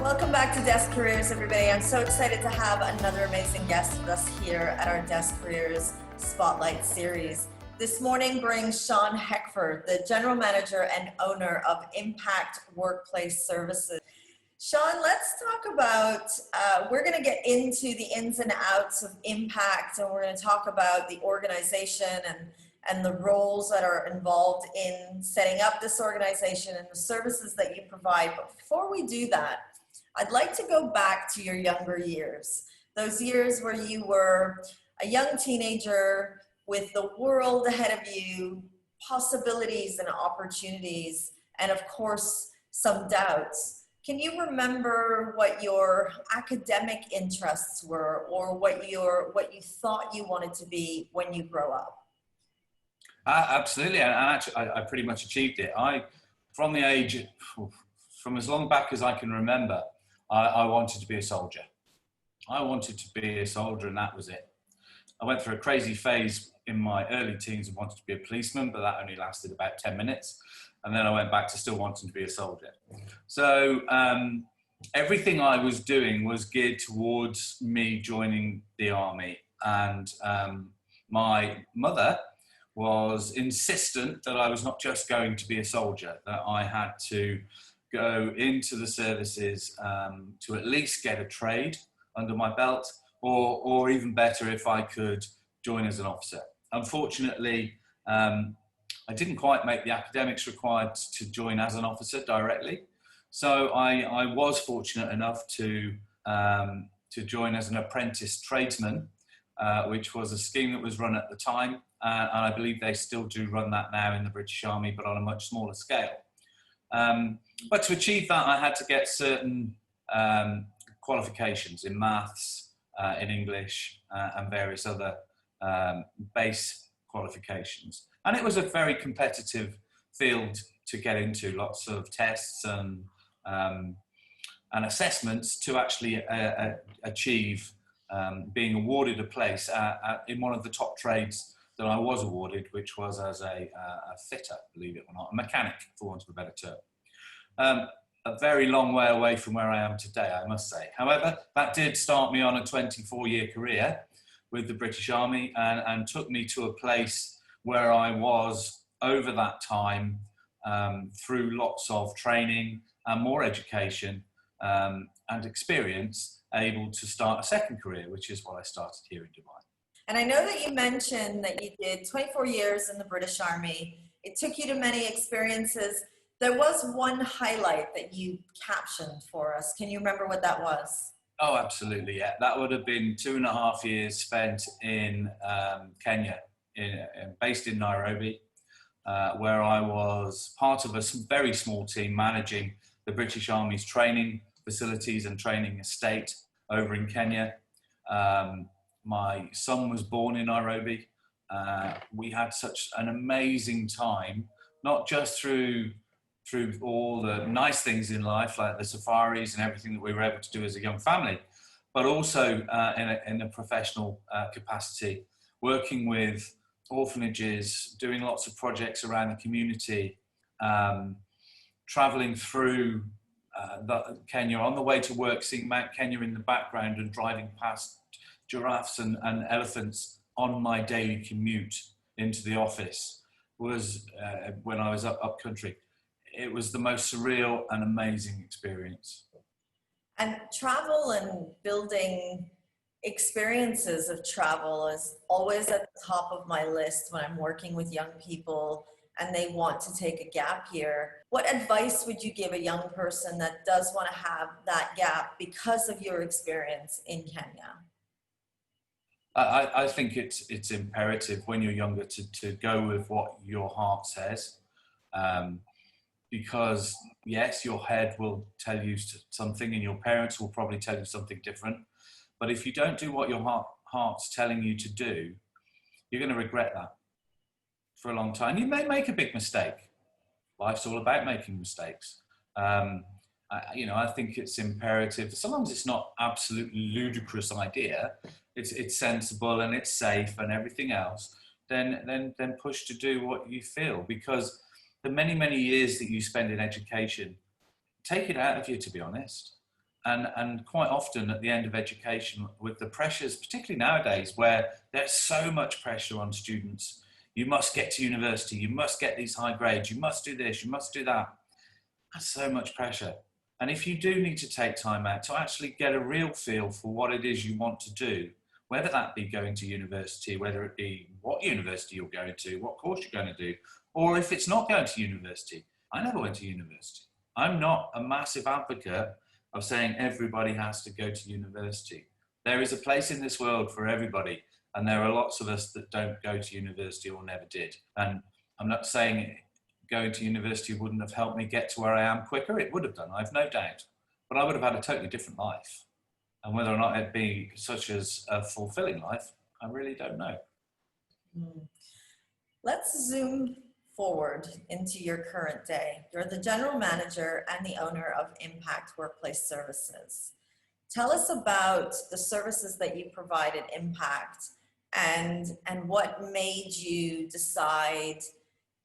Welcome back to Desk Careers, everybody. I'm so excited to have another amazing guest with us here at our Desk Careers Spotlight series. This morning brings Sean Heckford, the General Manager and owner of Impact Workplace Services. Sean, let's talk about, we're going to get into the ins and outs of Impact, and we're going to talk about the organization and the roles that are involved in setting up this organization and the services that you provide. But before we do that, I'd like to go back to your younger years, those years where you were a young teenager with the world ahead of you, possibilities and opportunities, and of course, some doubts. Can you remember what your academic interests were, or what you thought you wanted to be when you grow up? Absolutely, and actually I pretty much achieved it. From as long back as I can remember, I wanted to be a soldier. I wanted to be a soldier, and that was it. I went through a crazy phase in my early teens and wanted to be a policeman, but that only lasted about 10 minutes. And then I went back to still wanting to be a soldier. So everything I was doing was geared towards me joining the army. And my mother was insistent that I was not just going to be a soldier, that I had to go into the services to at least get a trade under my belt, or even better, if I could join as an officer. Unfortunately, I didn't quite make the academics required to join as an officer directly. So I was fortunate enough to join as an apprentice tradesman, which was a scheme that was run at the time. And I believe they still do run that now in the British Army, but on a much smaller scale. But to achieve that, I had to get certain qualifications in maths, in English, and various other base qualifications. And it was a very competitive field to get into, lots of tests and assessments to actually achieve being awarded a place in one of the top trades that I was awarded, which was as a fitter, believe it or not, a mechanic, for want of a better term. A very long way away from where I am today, I must say. However, that did start me on a 24-year career with the British Army, and took me to a place where I was, over that time, through lots of training and more education and experience, able to start a second career, which is what I started here in Dubai. And I know that you mentioned that you did 24 years in the British Army. It took you to many experiences. There was one highlight that you captioned for us. Can you remember what that was? Oh, absolutely, yeah. That would have been 2.5 years spent in Kenya, based in Nairobi, where I was part of a very small team managing the British Army's training facilities and training estate over in Kenya. My son was born in Nairobi. We had such an amazing time, not just through all the nice things in life, like the safaris and everything that we were able to do as a young family, but also in a professional capacity, working with orphanages, doing lots of projects around the community, traveling through Kenya on the way to work, seeing Mount Kenya in the background and driving past giraffes and elephants on my daily commute into the office was when I was up country. It was the most surreal and amazing experience. And travel and building experiences of travel is always at the top of my list when I'm working with young people and they want to take a gap year. What advice would you give a young person that does want to have that gap because of your experience in Kenya? I think it's imperative when you're younger to go with what your heart says. Because yes, your head will tell you something and your parents will probably tell you something different. But if you don't do what your heart's telling you to do, you're going to regret that for a long time. You may make a big mistake. Life's all about making mistakes. I think it's imperative, so long as it's not absolutely ludicrous idea, it's sensible and it's safe and everything else, then push to do what you feel, because the many years that you spend in education take it out of you, to be honest. And quite often at the end of education, with the pressures, particularly nowadays, where there's so much pressure on students, you must get to university, you must get these high grades, you must do this, you must do that. That's so much pressure. And if you do need to take time out to actually get a real feel for what it is you want to do, whether that be going to university, whether it be what university you're going to, what course you're going to do, or if it's not going to university. I never went to university. I'm not a massive advocate of saying everybody has to go to university. There is a place in this world for everybody, and there are lots of us that don't go to university or never did. And I'm not saying going to university wouldn't have helped me get to where I am quicker. It would have done, I've no doubt. But I would have had a totally different life. And whether or not it'd be such as a fulfilling life, I really don't know. Let's zoom forward into your current day. You're the general manager and the owner of Impact Workplace Services. Tell us about the services that you provide at Impact and what made you decide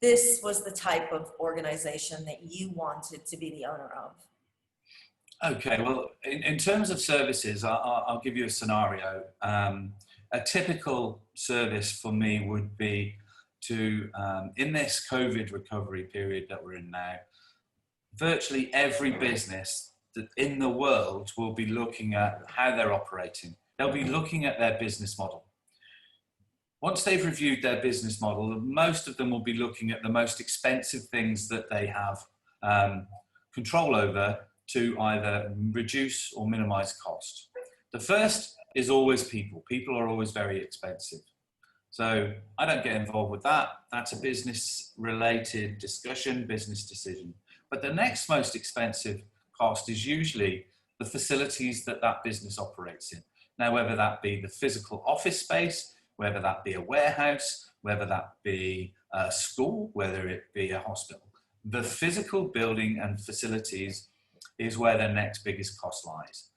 this was the type of organization that you wanted to be the owner of. Okay, well, in terms of services, I'll give you a scenario. A typical service for me would be to, in this COVID recovery period that we're in now, virtually every business in the world will be looking at how they're operating. They'll be looking at their business model. Once they've reviewed their business model, most of them will be looking at the most expensive things that they have control over to either reduce or minimize cost. The first is always people. People are always very expensive. So I don't get involved with that. That's a business related discussion, business decision. But the next most expensive cost is usually the facilities that that business operates in. Now, whether that be the physical office space, whether that be a warehouse, whether that be a school, whether it be a hospital, the physical building and facilities is where the next biggest cost lies.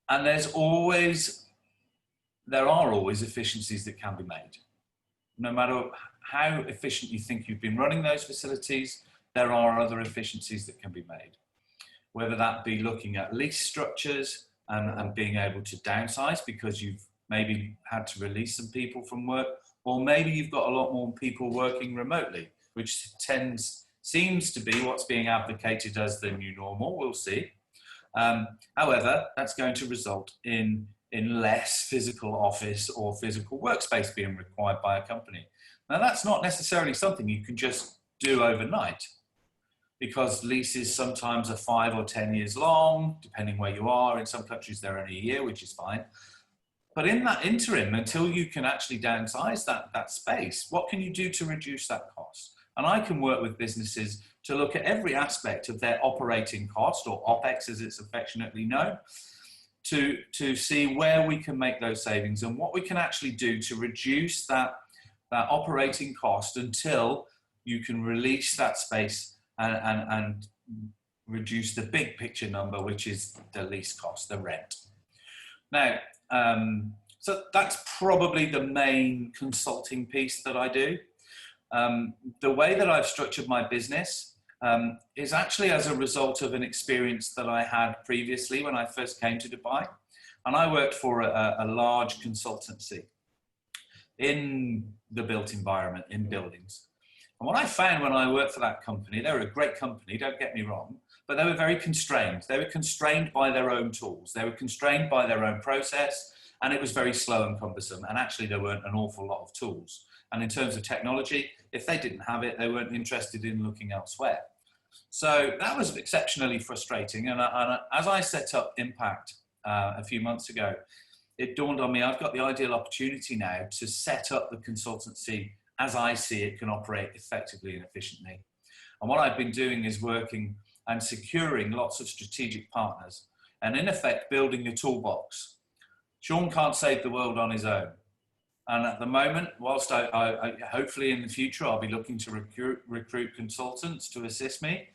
And there are always efficiencies that can be made. No matter how efficient you think you've been running those facilities, there are other efficiencies that can be made. Whether that be looking at lease structures and being able to downsize because you've maybe had to release some people from work, or maybe you've got a lot more people working remotely, which seems to be what's being advocated as the new normal, we'll see. However, that's going to result in less physical office or physical workspace being required by a company. Now, that's not necessarily something you can just do overnight, because leases sometimes are 5 or 10 years long, depending where you are. In some countries, they're only a year, which is fine. But in that interim, until you can actually downsize that space, what can you do to reduce that cost? And I can work with businesses to look at every aspect of their operating cost, or OPEX as it's affectionately known, to see where we can make those savings and what we can actually do to reduce that operating cost until you can release that space and reduce the big picture number, which is the lease cost, the rent. Now, so that's probably the main consulting piece that I do. The way that I've structured my business is actually as a result of an experience that I had previously when I first came to Dubai. And I worked for a large consultancy in the built environment, in buildings. And what I found when I worked for that company, they were a great company, don't get me wrong, but they were very constrained. They were constrained by their own tools. They were constrained by their own process, and it was very slow and cumbersome. And actually, there weren't an awful lot of tools. And in terms of technology, if they didn't have it, they weren't interested in looking elsewhere. So that was exceptionally frustrating. And as I set up Impact a few months ago, it dawned on me, I've got the ideal opportunity now to set up the consultancy as I see it can operate effectively and efficiently. And what I've been doing is working and securing lots of strategic partners and in effect building a toolbox. Sean can't save the world on his own. And at the moment, whilst I hopefully in the future, I'll be looking to recruit consultants to assist me,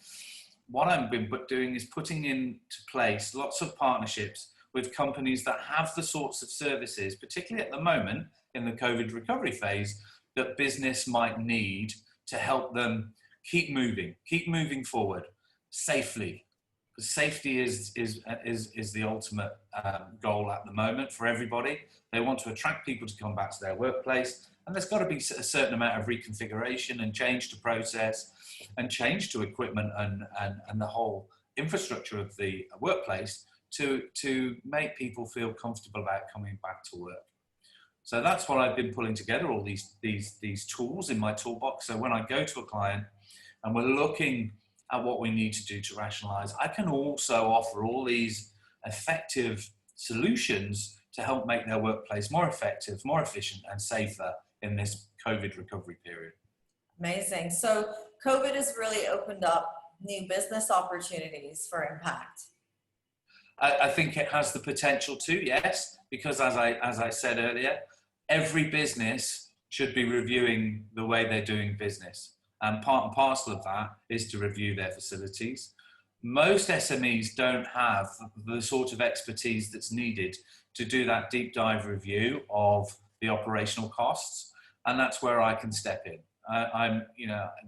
what I've been doing is putting into place lots of partnerships with companies that have the sorts of services, particularly at the moment in the COVID recovery phase, that business might need to help them keep moving forward safely. safety is the ultimate goal at the moment for everybody. They want to attract people to come back to their workplace, and there's got to be a certain amount of reconfiguration and change to process and change to equipment and the whole infrastructure of the workplace to make people feel comfortable about coming back to work. So that's what I've been pulling together, all these tools in my toolbox. So when I go to a client and we're looking at what we need to do to rationalize, I can also offer all these effective solutions to help make their workplace more effective, more efficient, and safer in this COVID recovery period. Amazing. So COVID has really opened up new business opportunities for Impact. I think it has the potential to, yes, because as I said earlier, every business should be reviewing the way they're doing business. And part and parcel of that is to review their facilities. Most SMEs don't have the sort of expertise that's needed to do that deep dive review of the operational costs. And that's where I can step in.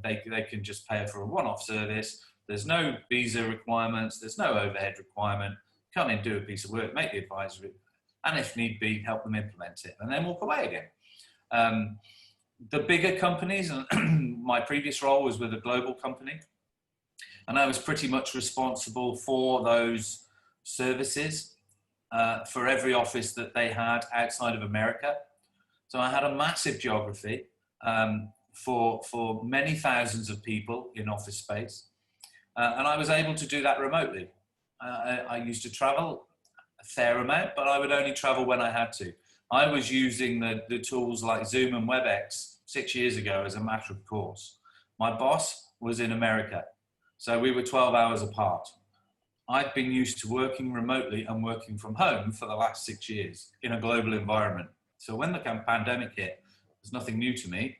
They can just pay for a one-off service. There's no visa requirements. There's no overhead requirement. Come in, do a piece of work, make the advisory, and if need be, help them implement it, and then walk away again. The bigger companies, and my previous role was with a global company, and I was pretty much responsible for those services for every office that they had outside of America. So I had a massive geography for many thousands of people in office space, and I was able to do that remotely. I used to travel a fair amount, but I would only travel when I had to. I was using the tools like Zoom and WebEx 6 years ago as a matter of course. My boss was in America, so we were 12 hours apart. I'd been used to working remotely and working from home for the last 6 years in a global environment. So when the pandemic hit, it was nothing new to me.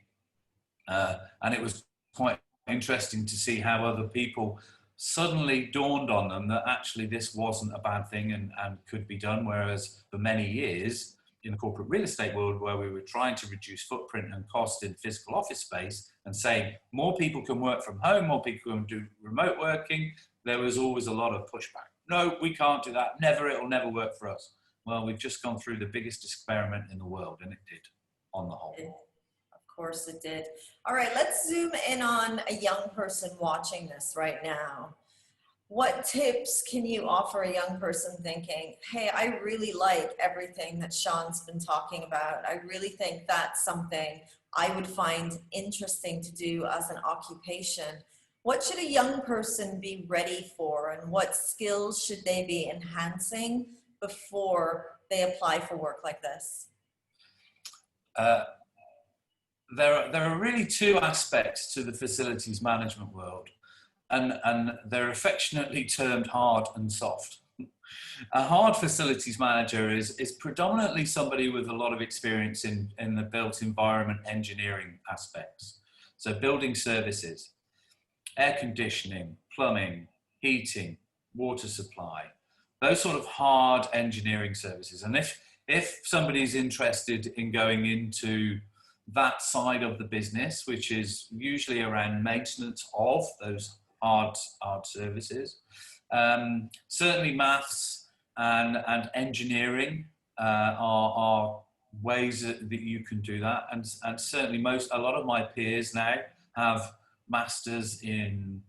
And it was quite interesting to see how other people suddenly dawned on them that actually this wasn't a bad thing and could be done. Whereas for many years in the corporate real estate world, where we were trying to reduce footprint and cost in physical office space and saying more people can work from home, more people can do remote working, there was always a lot of pushback. No, we can't do that. Never, it'll never work for us. Well, we've just gone through the biggest experiment in the world, and it did on the whole. Of course it did. All right, let's zoom in on a young person watching this right now. What tips can you offer a young person thinking, hey, I really like everything that Sean's been talking about. I really think that's something I would find interesting to do as an occupation. What should a young person be ready for, and what skills should they be enhancing before they apply for work like this? There are really two aspects to the facilities management world, and they're affectionately termed hard and soft. A hard facilities manager is predominantly somebody with a lot of experience in the built environment engineering aspects. So building services, air conditioning, plumbing, heating, water supply, those sort of hard engineering services. And if somebody's interested in going into that side of the business, which is usually around maintenance of those hard services, certainly maths and engineering are ways that you can do that, and certainly a lot of my peers now have masters in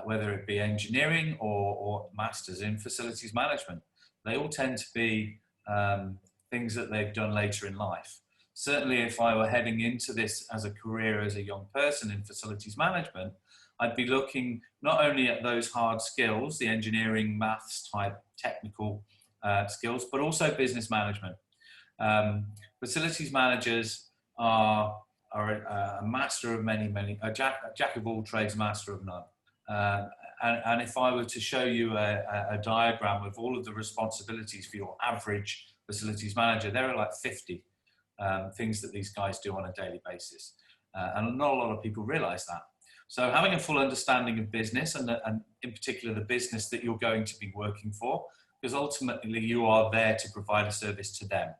whether it be engineering or masters in facilities management. They all tend to be things that they've done later in life. Certainly if I were heading into this as a career as a young person in facilities management, I'd be looking not only at those hard skills, the engineering, maths type technical skills, but also business management. Facilities managers are a master of a jack of all trades, master of none. And if I were to show you a diagram of all of the responsibilities for your average facilities manager, there are like 50 things that these guys do on a daily basis. And not a lot of people realize that. So having a full understanding of business and in particular the business that you're going to be working for, because ultimately you are there to provide a service to them.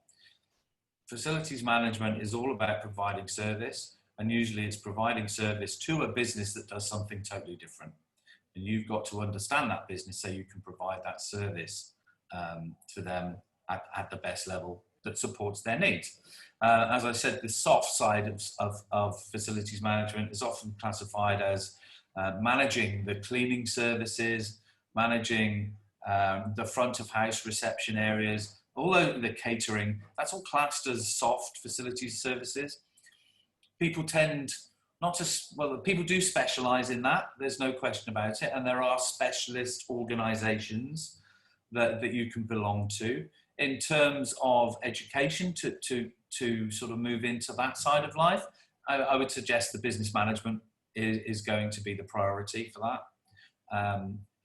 Facilities management is all about providing service, and usually it's providing service to a business that does something totally different. and you've got to understand that business so you can provide that service to them at the best level that supports their needs. As I said, the soft side of facilities management is often classified as managing the cleaning services, managing the front of house reception areas, although the catering, that's all classed as soft facilities services. People tend not to, well, people do specialize in that, there's no question about it, and there are specialist organizations that you can belong to. In terms of education, to sort of move into that side of life, I would suggest the business management is going to be the priority for that.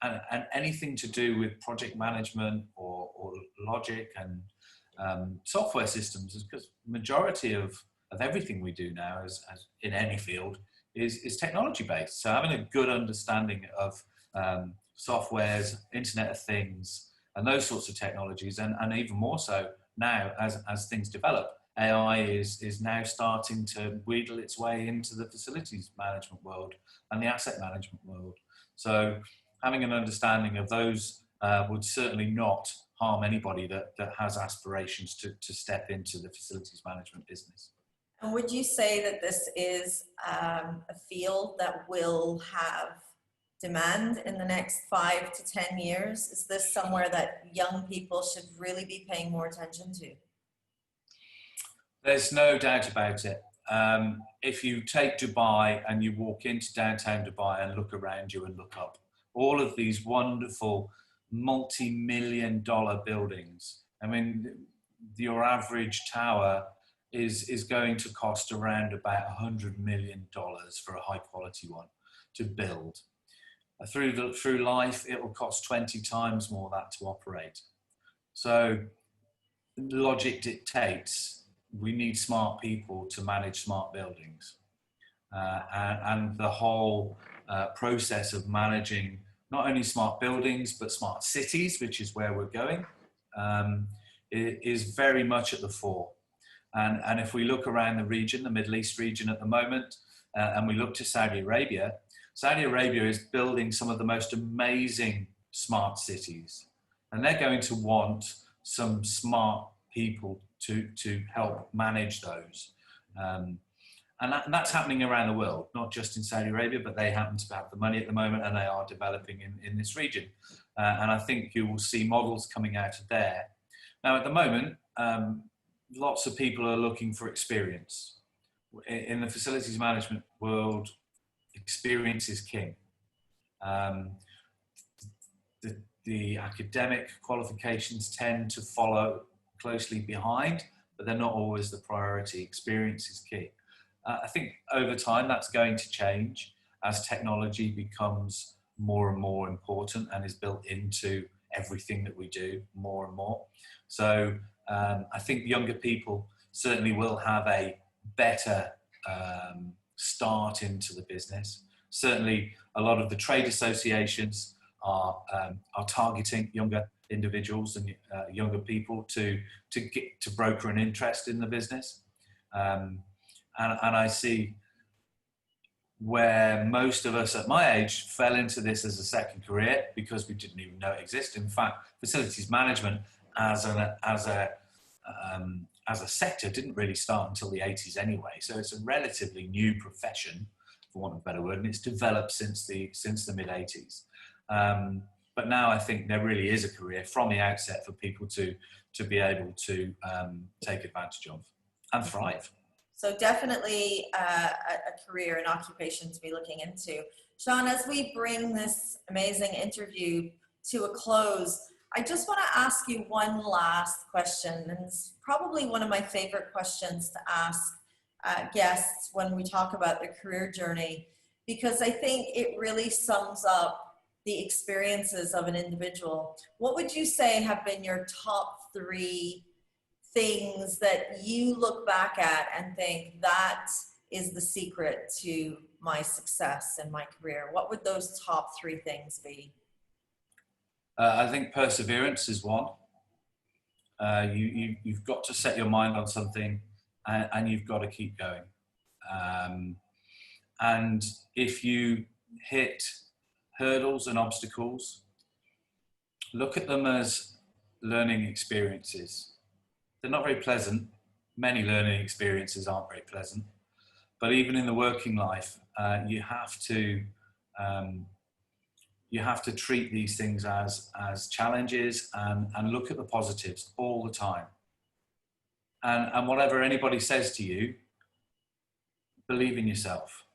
And anything to do with project management or logic and software systems, because majority of everything we do now as in any field is technology based. So having a good understanding of softwares, Internet of Things, and those sorts of technologies, and even more so now as things develop, AI is now starting to wheedle its way into the facilities management world and the asset management world. So having an understanding of those would certainly not harm anybody that has aspirations to step into the facilities management business. And would you say that this is a field that will have demand in the next 5 to 10 years? Is this somewhere that young people should really be paying more attention to? There's no doubt about it. If you take Dubai and you walk into downtown Dubai and look around you and look up, all of these wonderful multi-million-dollar buildings. I mean, your average tower is going to cost around about $100 million for a high-quality one to build. Through life, it will cost 20 times more that to operate. So logic dictates we need smart people to manage smart buildings. And the whole process of managing not only smart buildings, but smart cities, which is where we're going, is very much at the fore. And if we look around the region, the Middle East region at the moment, and we look to Saudi Arabia is building some of the most amazing smart cities. And they're going to want some smart people to help manage those. And that's happening around the world, not just in Saudi Arabia, but they happen to have the money at the moment and they are developing in this region. And I think you will see models coming out of there. Now, at the moment, lots of people are looking for experience. In the facilities management world, experience is king. The academic qualifications tend to follow closely behind, but they're not always the priority. Experience is key. I think over time that's going to change as technology becomes more and more important and is built into everything that we do more and more. So I think younger people certainly will have a better start into the business. Certainly a lot of the trade associations are targeting younger individuals and younger people to broker an interest in the business. And I see where most of us at my age fell into this as a second career because we didn't even know it existed. In fact, facilities management as a sector didn't really start until the 80s anyway. So it's a relatively new profession, for want of a better word, and it's developed since the mid 80s. But now I think there really is a career from the outset for people to be able to take advantage of and thrive. So definitely a career and occupation to be looking into. Sean, as we bring this amazing interview to a close, I just want to ask you one last question, and it's probably one of my favorite questions to ask guests when we talk about their career journey, because I think it really sums up the experiences of an individual. What would you say have been your top 3 things that you look back at and think that is the secret to my success in my career? What would those top 3 things be? I think perseverance is one. You've got to set your mind on something and you've got to keep going. And if you hit hurdles and obstacles, look at them as learning experiences. They're not very pleasant. Many learning experiences aren't very pleasant, but even in the working life, you have to treat these things as challenges and look at the positives all the time. And whatever anybody says to you, believe in yourself.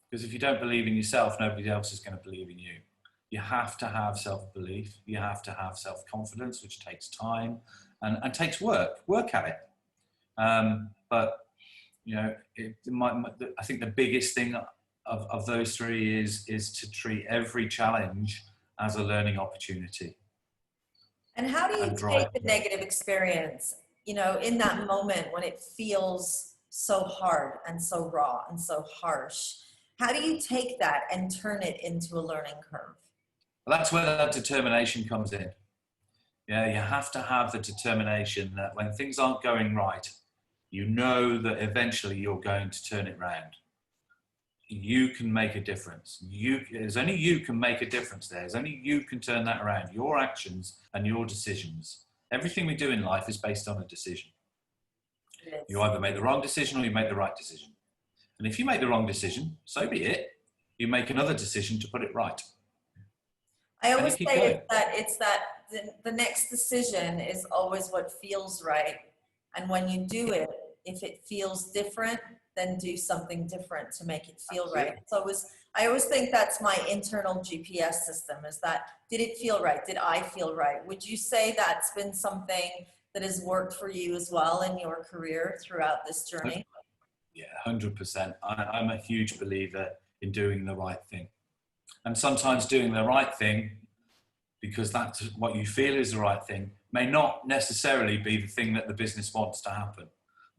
Because if you don't believe in yourself, nobody else is going to believe in you. You have to have self-belief. You have to have self-confidence, which takes time and takes work. Work at it. But, you know, I think the biggest thing of those three is to treat every challenge as a learning opportunity. And how do you take the negative experience, you know, in that moment when it feels so hard and so raw and so harsh? How do you take that and turn it into a learning curve? Well, that's where that determination comes in. Yeah, you have to have the determination that when things aren't going right, you know that eventually you're going to turn it around. You can make a difference. There's only you can make a difference there. There's only you can turn that around. Your actions and your decisions. Everything we do in life is based on a decision. Yes. You either make the wrong decision or you make the right decision. And if you make the wrong decision, so be it. You make another decision to put it right. I always say it's that the next decision is always what feels right. And when you do it, if it feels different, then do something different to make it feel right. So I always think that's my internal GPS system, is that, did it feel right? Did I feel right? Would you say that's been something that has worked for you as well in your career throughout this journey? Yeah, 100%. I'm a huge believer in doing the right thing. And sometimes doing the right thing, because that's what you feel is the right thing, may not necessarily be the thing that the business wants to happen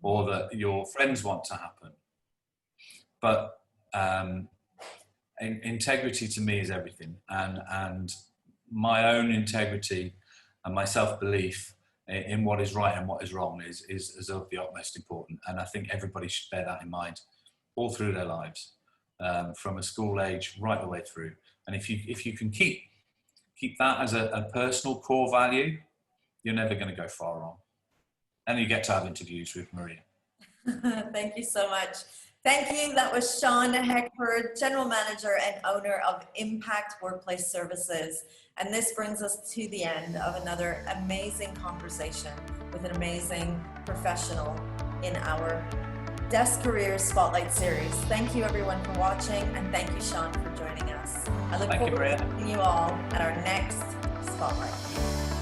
or that your friends want to happen. But integrity to me is everything. And my own integrity and my self-belief in what is right and what is wrong is of the utmost importance. And I think everybody should bear that in mind all through their lives, from a school age right the way through. And if you can keep that as a personal core value, you're never going to go far wrong. And you get to have interviews with Maria. Thank you so much. Thank you. That was Sean Heckford, General Manager and owner of Impact Workplace Services. And this brings us to the end of another amazing conversation with an amazing professional in our Desk Careers Spotlight Series. Thank you everyone for watching, and thank you, Sean, for joining us. I look forward to seeing you all at our next Spotlight.